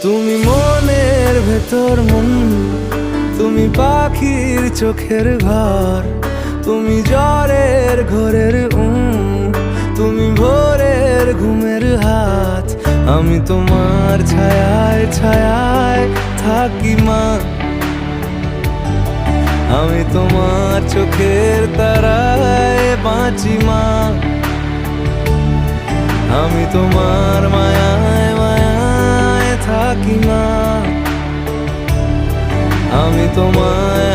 তুমি মনের ভেতর মন, তুমি পাখির চোখের ঘর, তুমি জ্বরের ঘোরের তুমি ভোরের ঘুমের হাত। আমি তোমার ছায়ায় ছায়ায় থাকি মা, আমি তোমার চোখের তারায় বাঁচি মা, আমি তোমার মায়ায় মায়ায় থাকি মা, আমি তোমায়